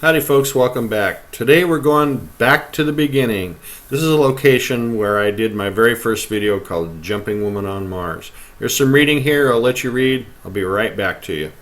Howdy folks, welcome back. Today we're going back to the beginning. This is a location where I did my very first video called Jumping Woman on Mars. There's some reading here, I'll let you read. I'll be right back to you.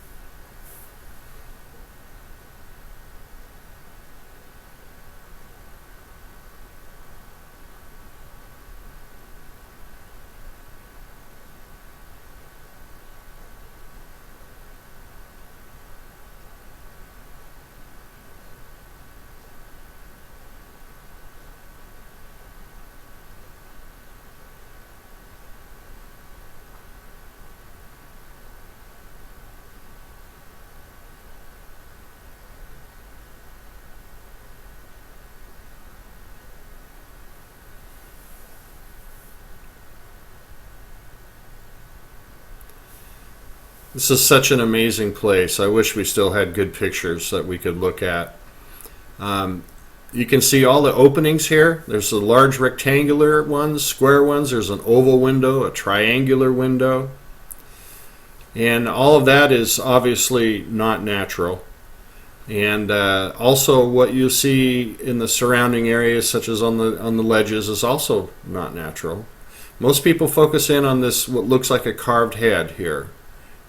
This is such an amazing place. I wish we still had good pictures that we could look at. You can see all the openings here. There's the large rectangular ones, square ones. There's an oval window, a triangular window. And all of that is obviously not natural. And also what you see in the surrounding areas, such as on the ledges, is also not natural. Most people focus in on this, what looks like a carved head here.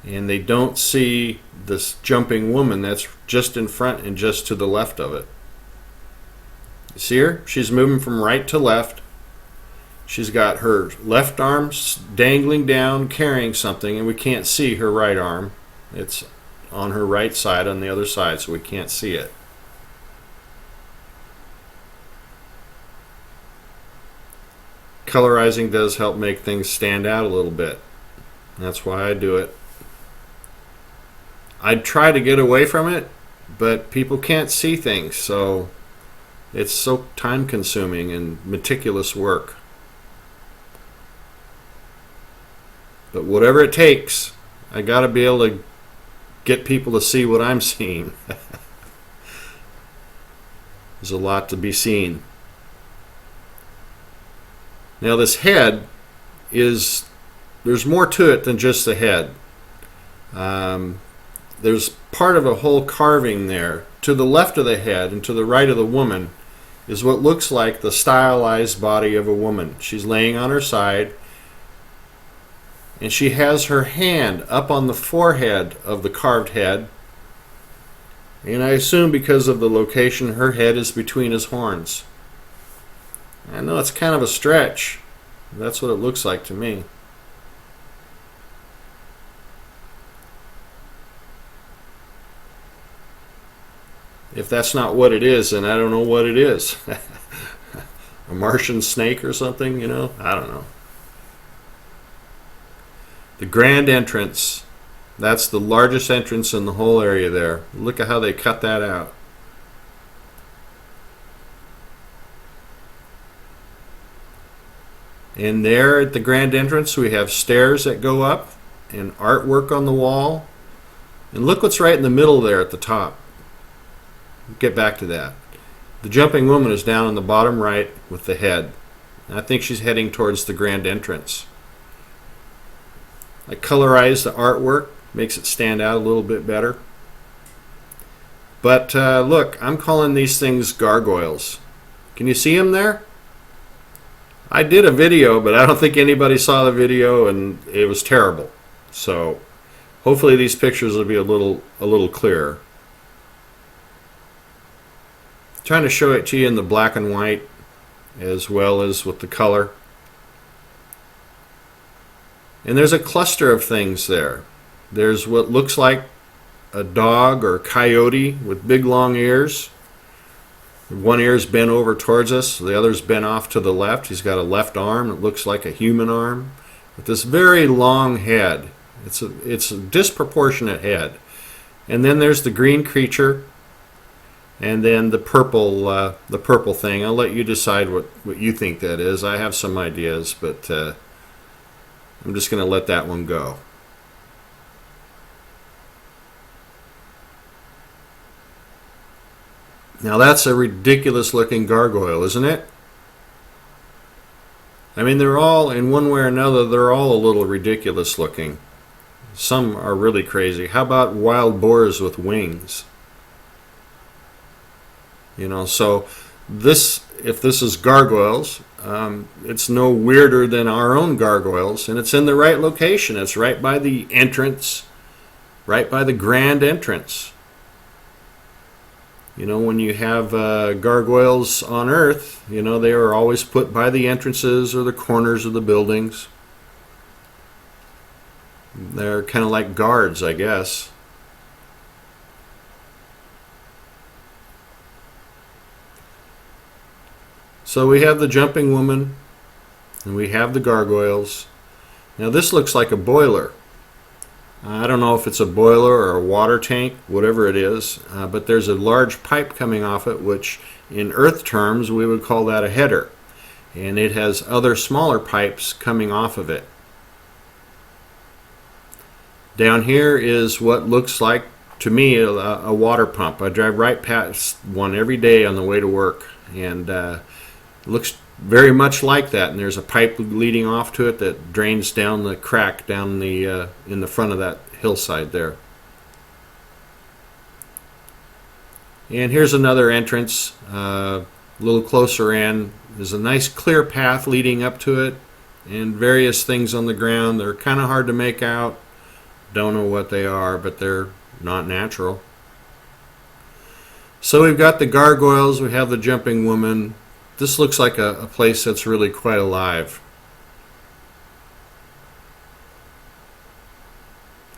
And they don't see this jumping woman that's just in front and just to the left of it. You see her? She's moving from right to left. She's got her left arm dangling down, carrying something, and we can't see her right arm. It's on her right side, on the other side, so we can't see it. Colorizing does help make things stand out a little bit. That's why I do it. I'd try to get away from it, but people can't see things, so it's so time consuming and meticulous work. But whatever it takes, I gotta be able to get people to see what I'm seeing. There's a lot to be seen. Now this head there's more to it than just the head. There's part of a whole carving there. To the left of the head and to the right of the woman is what looks like the stylized body of a woman. She's laying on her side, and she has her hand up on the forehead of the carved head. And I assume because of the location, her head is between his horns. I know it's kind of a stretch. That's what it looks like to me. If that's not what it is, then I don't know what it is. A Martian snake or something, you know? I don't know. The grand entrance. That's the largest entrance in the whole area there. Look at how they cut that out. And there at the grand entrance we have stairs that go up and artwork on the wall. And look what's right in the middle there at the top. Get back to that. The jumping woman is down on the bottom right with the head. I think she's heading towards the grand entrance. I colorize the artwork, makes it stand out a little bit better. But look, I'm calling these things gargoyles. Can you see them there? I did a video, but I don't think anybody saw the video, and it was terrible. So hopefully these pictures will be a little clearer. Trying to show it to you in the black and white as well as with the color. And there's a cluster of things there. There's what looks like a dog or a coyote with big long ears. One ear's bent over towards us, the other's bent off to the left. He's got a left arm that looks like a human arm with this very long head. It's a disproportionate head. And then there's the green creature. And then the purple thing. I'll let you decide what you think that is. I have some ideas, but I'm just going to let that one go. Now that's a ridiculous looking gargoyle, isn't it? I mean, they're all, in one way or another, they're all a little ridiculous looking. Some are really crazy. How about wild boars with wings? You know, so this, if this is gargoyles, it's no weirder than our own gargoyles, and it's in the right location. It's right by the entrance, right by the grand entrance. You know, when you have gargoyles on Earth, you know, they are always put by the entrances or the corners of the buildings. They're kind of like guards, I guess. So we have the jumping woman, and we have the gargoyles. Now this looks like a boiler. I don't know if it's a boiler or a water tank, whatever it is, but there's a large pipe coming off it, which in Earth terms we would call that a header. And it has other smaller pipes coming off of it. Down here is what looks like, to me, a water pump. I drive right past one every day on the way to work, and it looks very much like that. And there's a pipe leading off to it that drains down the crack down the in the front of that hillside there. And here's another entrance, a little closer in. There's a nice clear path leading up to it, and various things on the ground. They're kind of hard to make out. Don't know what they are, but they're not natural. So we've got the gargoyles, we have the jumping woman. This looks like a place that's really quite alive.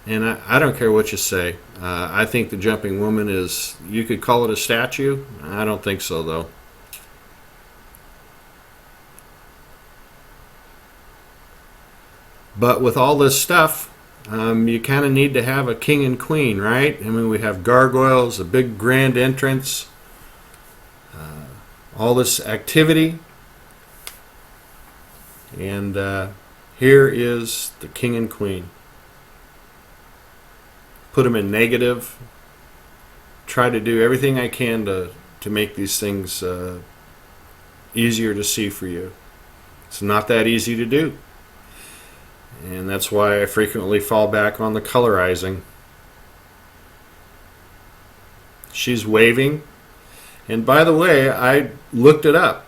And I don't care what you say. I think the jumping woman is, you could call it a statue. I don't think so, though. But with all this stuff, you kind of need to have a king and queen, right? I mean, we have gargoyles, a big grand entrance, all this activity, and here is the king and queen. Put them in negative. Try to do everything I can to make these things easier to see for you. It's not that easy to do. And that's why I frequently fall back on the colorizing. She's waving. And by the way, I looked it up.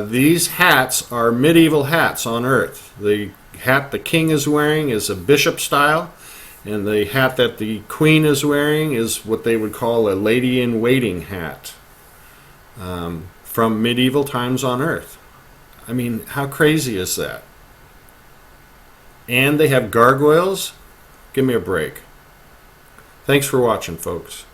These hats are medieval hats on Earth. The hat the king is wearing is a bishop style, and the hat that the queen is wearing is what they would call a lady-in-waiting hat from medieval times on Earth. I mean, how crazy is that? And they have gargoyles. Give me a break. Thanks for watching, folks.